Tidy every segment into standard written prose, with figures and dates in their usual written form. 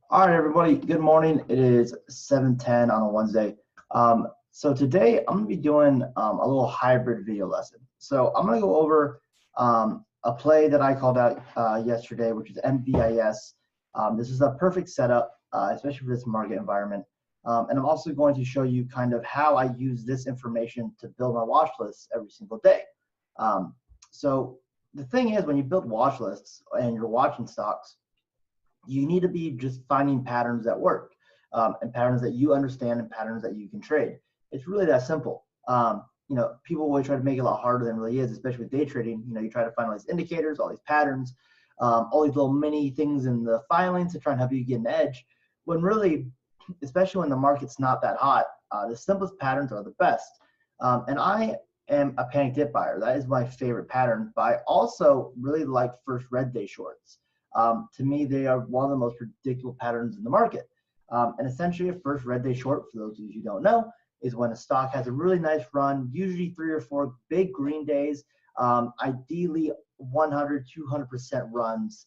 All right, everybody. Good morning. It is 7:10 on a Wednesday. So today I'm going to be doing a little hybrid video lesson. So I'm going to go over a play that I called out yesterday, which is MVIS. This is a perfect setup, especially for this market environment. And I'm also going to show you kind of how I use this information to build my watch lists every single day. So the thing is, when you build watch lists and you're watching stocks, you need to be just finding patterns that work, and patterns that you understand and patterns that you can trade. It's really that simple. People always try to make it a lot harder than it really is, especially with day trading. You try to find all these indicators, all these patterns, all these little mini things in the filings to try and help you get an edge. When really, especially when the market's not that hot, the simplest patterns are the best. And I am a panic dip buyer. That is my favorite pattern, but I also really like first red day shorts. To me, they are one of the most predictable patterns in the market. And essentially, a first red day short, for those of you who don't know, is when a stock has a really nice run, usually 3 or 4 big green days, ideally 100, 200% runs.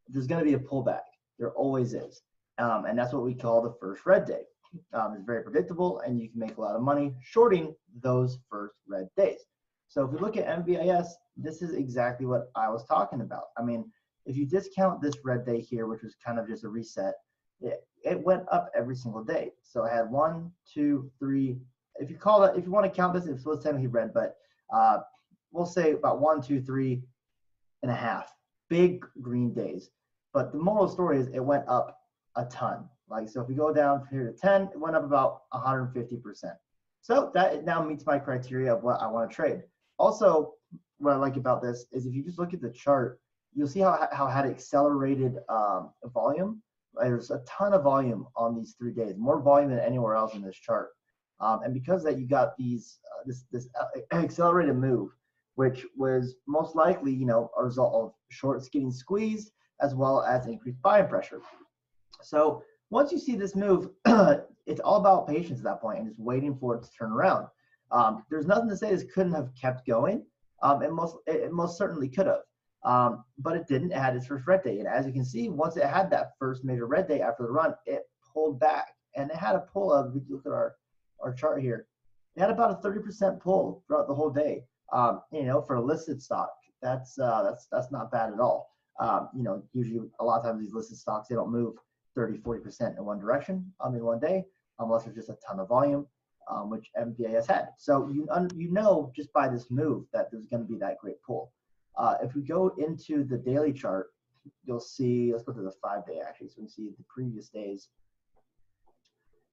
There's going to be a pullback. There always is. And that's what we call the first red day. It's very predictable, and you can make a lot of money shorting those first red days. So if we look at MVIS, this is exactly what I was talking about. I mean, if you discount this red day here, which was kind of just a reset, it went up every single day. So I had 1, 2, 3. If you want to count this, it was technically red, but we'll say about 1, 2, 3 and a half big green days. But the moral story is it went up a ton. So if we go down from here to 10, it went up about 150%. So that now meets my criteria of what I want to trade. Also, what I like about this is if you just look at the chart, you'll see how it had accelerated volume. There's a ton of volume on these 3 days, more volume than anywhere else in this chart. And because that, you got this accelerated move, which was most likely, a result of shorts getting squeezed as well as increased buying pressure. So once you see this move, it's all about patience at that point and just waiting for it to turn around. There's nothing to say this couldn't have kept going. It most certainly could have. But it didn't. It had its first red day. And as you can see, once it had that first major red day after the run, it pulled back. And it had a pull of, if you look at our chart here, it had about a 30% pull throughout the whole day. For a listed stock, that's not bad at all. Usually a lot of times these listed stocks, they don't move 30, 40% in one direction in one day, unless there's just a ton of volume, which MVIS had. So you know just by this move that there's going to be that great pull. If we go into the daily chart, you'll see, let's go to the 5-day actually, so we can see the previous days.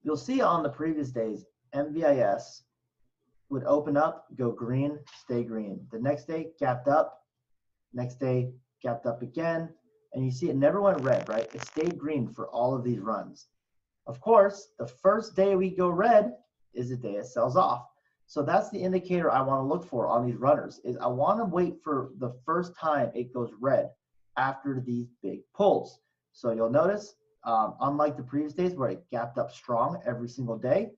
You'll see on the previous days, MVIS would open up, go green, stay green. The next day, gapped up. Next day, gapped up again. And you see it never went red, right? It stayed green for all of these runs. Of course, the first day we go red is the day it sells off. So that's the indicator I want to look for on these runners, is I want to wait for the first time it goes red after these big pulls. So you'll notice, unlike the previous days where it gapped up strong every single day,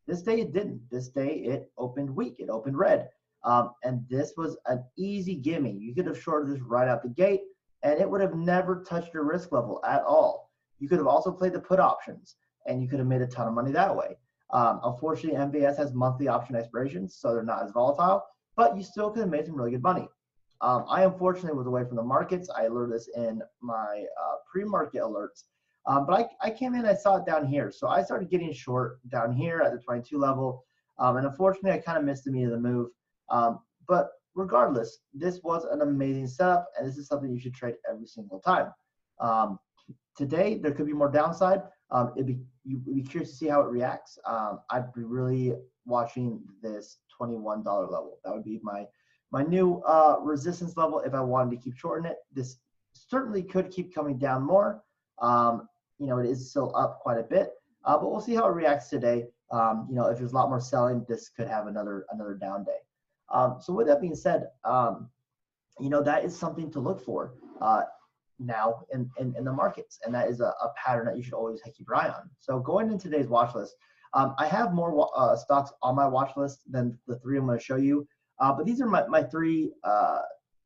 this day it didn't. This day it opened weak. It opened red. And this was an easy gimme. You could have shorted this right out the gate, and it would have never touched your risk level at all. You could have also played the put options, and you could have made a ton of money that way. Unfortunately, MVS has monthly option expirations, so they're not as volatile, but you still could have made some really good money. I unfortunately was away from the markets. I alerted this in my pre-market alerts, but I came in, I saw it down here. So I started getting short down here at the 22 level, and unfortunately, I kind of missed the meat of the move. But regardless, this was an amazing setup, and this is something you should trade every single time. Today, there could be more downside. You'd be curious to see how it reacts. I'd be really watching this $21 level. That would be my new resistance level if I wanted to keep shorting it. This certainly could keep coming down more. It is still up quite a bit, but we'll see how it reacts today. If there's a lot more selling, this could have another down day. So with that being said, that is something to look for now in the markets, and that is a pattern that you should always keep your eye on. So going into today's watch list, I have more stocks on my watch list than the 3 I'm going to show you, but these are my 3,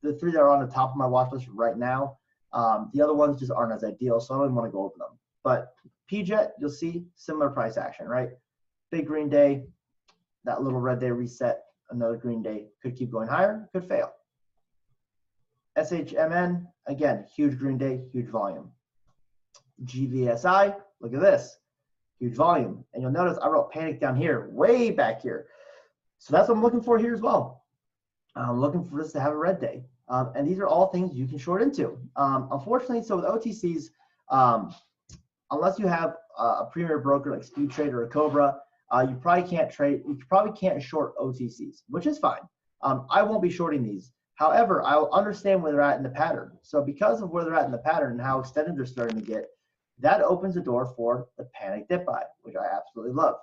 the 3 that are on the top of my watch list right now. The other ones just aren't as ideal, so I don't even want to go over them. But PJET, you'll see similar price action, right? Big green day, that little red day reset, another green day, could keep going higher, could fail. SHMN, again, huge green day, huge volume. GVSI, look at this, huge volume. And you'll notice I wrote panic down here, way back here. So that's what I'm looking for here as well. I'm looking for this to have a red day. And these are all things you can short into. Unfortunately, so with OTCs, unless you have a premier broker like Speed Trade or a Cobra, you probably can't trade. You probably can't short OTCs, which is fine. I won't be shorting these. However, I'll understand where they're at in the pattern. So because of where they're at in the pattern and how extended they're starting to get, that opens the door for the panic dip buy, which I absolutely love.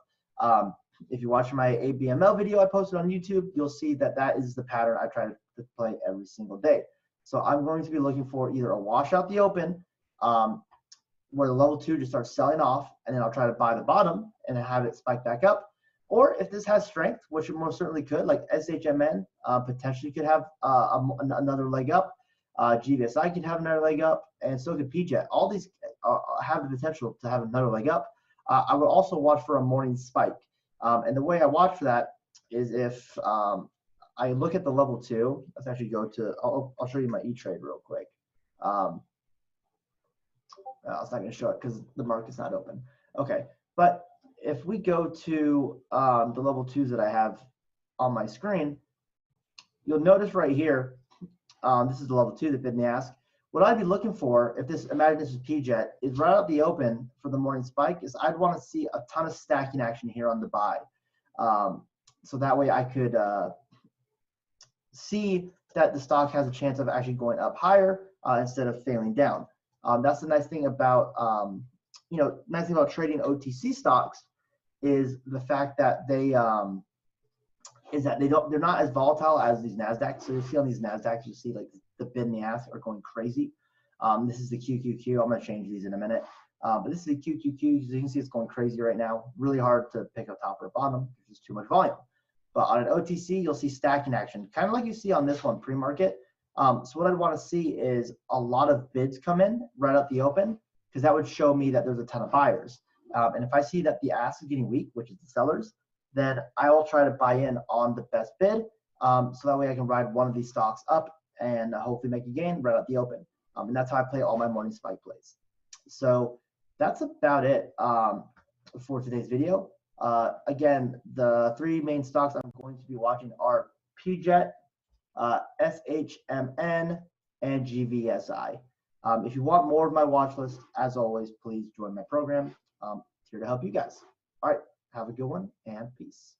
If you watch my ABML video I posted on YouTube, you'll see that that is the pattern I try to play every single day. So I'm going to be looking for either a wash out the open, where the level 2 just starts selling off, and then I'll try to buy the bottom and then have it spike back up. Or if this has strength, which it most certainly could, like SHMN potentially could have another leg up. GVSI could have another leg up, and so could PJET. All these have the potential to have another leg up. I would also watch for a morning spike. And the way I watch for that is if I look at the level 2, let's actually go to, I'll show you my E-Trade real quick. It's not going to show it because the market's not open. Okay, but if we go to the level 2s that I have on my screen, you'll notice right here, this is the level 2, the bid and the ask. What I'd be looking for, if this, imagine this is PJET, is right out the open for the morning spike, is I'd want to see a ton of stacking action here on the buy. So that way I could see that the stock has a chance of actually going up higher instead of failing down. That's the nice thing about, nice thing about trading OTC stocks is the fact that they're not as volatile as these NASDAQ. So you'll see on these NASDAQs, you see like the bid and the ask are going crazy. This is the QQQ. I'm going to change these in a minute. But this is the QQQ. So you can see it's going crazy right now. Really hard to pick up top or bottom. There's just too much volume. But on an OTC, you'll see stacking action, kind of like you see on this one, pre-market. So what I'd want to see is a lot of bids come in right out the open, because that would show me that there's a ton of buyers. And if I see that the ask is getting weak, which is the sellers, then I will try to buy in on the best bid. So that way I can ride one of these stocks up and hopefully make a gain right out the open. And that's how I play all my morning spike plays. So that's about it for today's video. Again, the 3 main stocks I'm going to be watching are PJET, SHMN, and GVSI. If you want more of my watch list, as always, please join my program. Here to help you guys. All right, have a good one and peace.